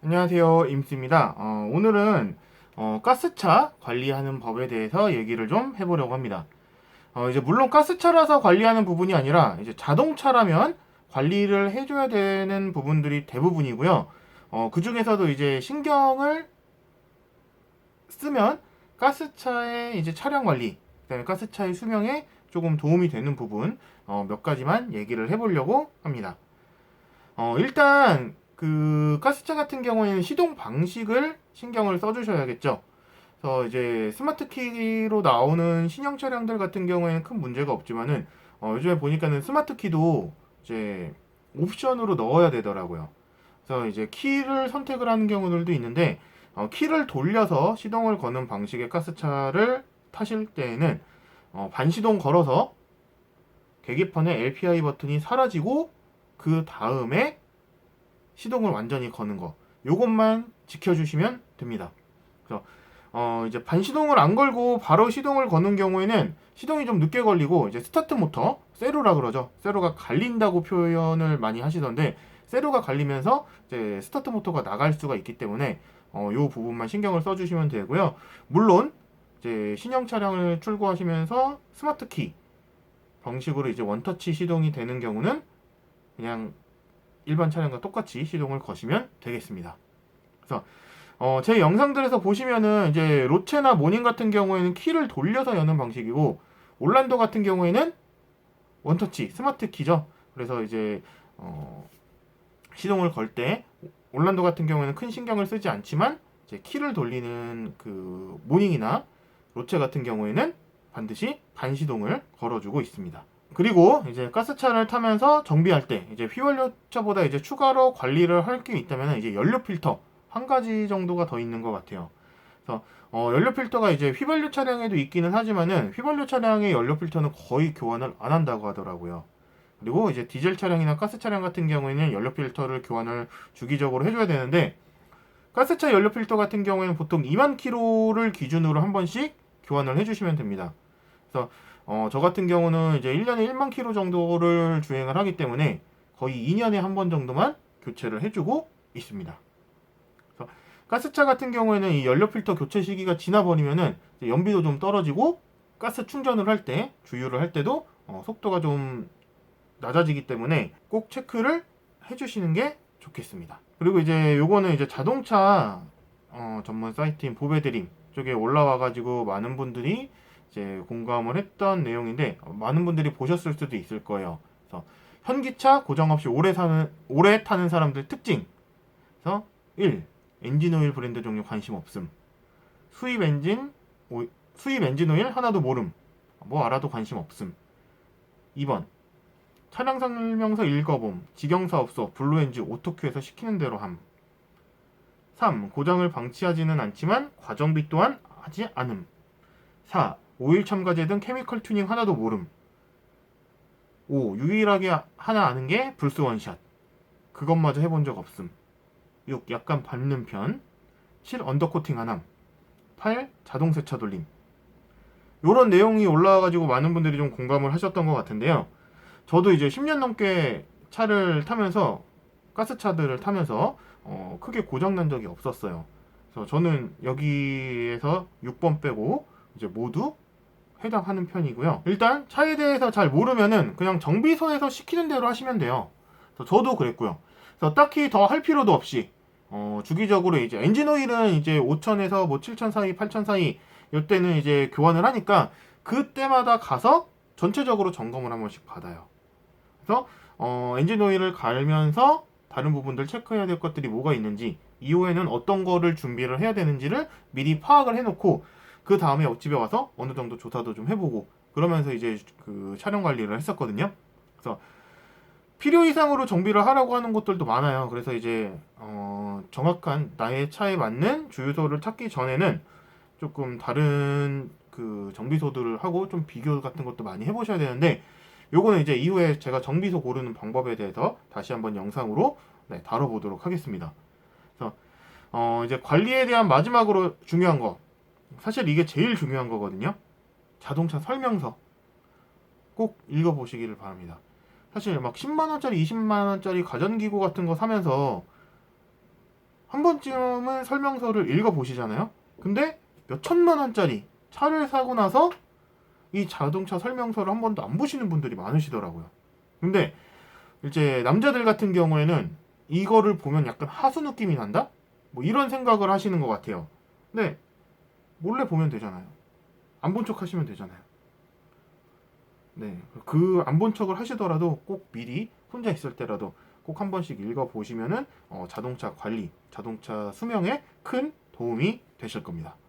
안녕하세요, 임스입니다. 오늘은 가스차 관리하는 법에 대해서 얘기를 좀 해보려고 합니다. 이제 물론 가스차라서 관리하는 부분이 아니라 이제 자동차라면 관리를 해줘야 되는 부분들이 대부분이고요. 그 중에서도 이제 신경을 쓰면 가스차의 이제 차량 관리, 그다음에 가스차의 수명에 조금 도움이 되는 부분 몇 가지만 얘기를 해보려고 합니다. 일단 그 가스차 같은 경우에는 시동 방식을 신경을 써주셔야겠죠. 그래서 이제 스마트 키로 나오는 신형 차량들 같은 경우에는 큰 문제가 없지만은 요즘에 보니까는 스마트 키도 이제 옵션으로 넣어야 되더라고요. 그래서 이제 키를 선택을 하는 경우들도 있는데 키를 돌려서 시동을 거는 방식의 가스차를 타실 때에는 반시동 걸어서 계기판에 LPI 버튼이 사라지고 그 다음에 시동을 완전히 거는 거 요것만 지켜주시면 됩니다. 그래서 이제 반시동을 안 걸고 바로 시동을 거는 경우에는 시동이 좀 늦게 걸리고 이제 스타트 모터 세로라 그러죠. 세로가 갈린다고 표현을 많이 하시던데 세로가 갈리면서 이제 스타트 모터가 나갈 수가 있기 때문에 요 부분만 신경을 써주시면 되고요. 물론 이제 신형 차량을 출고하시면서 스마트 키 방식으로 이제 원터치 시동이 되는 경우는 그냥 일반 차량과 똑같이 시동을 거시면 되겠습니다. 그래서 제 영상들에서 보시면은 이제 로체나 모닝 같은 경우에는 키를 돌려서 여는 방식이고 올란도 같은 경우에는 원터치 스마트 키죠. 그래서 이제 시동을 걸 때 올란도 같은 경우에는 큰 신경을 쓰지 않지만 이제 키를 돌리는 그 모닝이나 로체 같은 경우에는 반드시 반시동을 걸어주고 있습니다. 그리고 이제 가스차를 타면서 정비할 때 이제 휘발유차보다 이제 추가로 관리를 할 게 있다면 이제 연료 필터 한 가지 정도가 더 있는 것 같아요. 그래서 연료 필터가 이제 휘발유 차량에도 있기는 하지만은 휘발유 차량의 연료 필터는 거의 교환을 안 한다고 하더라고요. 그리고 이제 디젤 차량이나 가스 차량 같은 경우에는 연료 필터를 교환을 주기적으로 해줘야 되는데 가스차 연료 필터 같은 경우에는 보통 2만 킬로를 기준으로 한 번씩 교환을 해주시면 됩니다. 그래서 저 같은 경우는 이제 1년에 1만 킬로 정도를 주행을 하기 때문에 거의 2년에 한 번 정도만 교체를 해주고 있습니다. 그래서 가스차 같은 경우에는 이 연료 필터 교체 시기가 지나버리면은 연비도 좀 떨어지고 가스 충전을 할 때, 주유를 할 때도 속도가 좀 낮아지기 때문에 꼭 체크를 해주시는 게 좋겠습니다. 그리고 이제 요거는 이제 자동차 전문 사이트인 보배드림 쪽에 올라와가지고 많은 분들이 이제 공감을 했던 내용인데 많은 분들이 보셨을 수도 있을 거예요. 그래서 현기차 고장 없이 오래 타는 사람들 특징. 그래서 1. 엔진 오일 브랜드 종류 관심 없음. 수입 엔진 수입 엔진 오일 하나도 모름. 뭐 알아도 관심 없음. 2번. 차량 설명서 읽어봄. 직영사업소 블루엔지 오토큐에서 시키는 대로 함. 3. 고장을 방치하지는 않지만 과정비 또한 하지 않음. 4. 오일 첨가제 등 케미컬 튜닝 하나도 모름. 5. 유일하게 하나 아는 게 불스 원샷. 그것마저 해본 적 없음. 6. 약간 밟는 편. 7. 언더코팅 하남. 8. 자동 세차 돌림. 요런 내용이 올라와가지고 많은 분들이 좀 공감을 하셨던 것 같은데요. 저도 이제 10년 넘게 차를 타면서 가스차들을 타면서 크게 고장 난 적이 없었어요. 그래서 저는 여기에서 6번 빼고 이제 모두 해당하는 편이고요. 일단 차에 대해서 잘 모르면은 그냥 정비소에서 시키는 대로 하시면 돼요. 그래서 저도 그랬고요. 그래서 딱히 더 할 필요도 없이 주기적으로 이제 엔진 오일은 이제 5천에서 뭐 7천 사이, 8천 사이 이때는 이제 교환을 하니까 그때마다 가서 전체적으로 점검을 한 번씩 받아요. 그래서 엔진 오일을 갈면서 다른 부분들 체크해야 될 것들이 뭐가 있는지 이후에는 어떤 거를 준비를 해야 되는지를 미리 파악을 해놓고 그 다음에 집에 와서 어느 정도 조사도 좀 해보고 그러면서 이제 그 촬영 관리를 했었거든요. 그래서 필요 이상으로 정비를 하라고 하는 것들도 많아요. 그래서 이제 정확한 나의 차에 맞는 주유소를 찾기 전에는 조금 다른 그 정비소들을 하고 좀 비교 같은 것도 많이 해보셔야 되는데 요거는 이제 이후에 제가 정비소 고르는 방법에 대해서 다시 한번 영상으로 다뤄보도록 하겠습니다. 그래서 이제 관리에 대한 마지막으로 중요한 거 사실 이게 제일 중요한 거거든요. 자동차 설명서 꼭 읽어보시기를 바랍니다. 사실 막 10만원짜리 20만원짜리 가전기구 같은 거 사면서 한 번쯤은 설명서를 읽어보시잖아요. 근데 몇 천만 원짜리 차를 사고 나서 이 자동차 설명서를 한 번도 안 보시는 분들이 많으시더라고요. 근데 이제 남자들 같은 경우에는 이거를 보면 약간 하수 느낌이 난다? 뭐 이런 생각을 하시는 것 같아요. 근데 몰래 보면 되잖아요. 안 본 척 하시면 되잖아요. 네, 그 안 본 척을 하시더라도 꼭 미리 혼자 있을 때라도 꼭 한 번씩 읽어 보시면은 자동차 관리, 자동차 수명에 큰 도움이 되실 겁니다.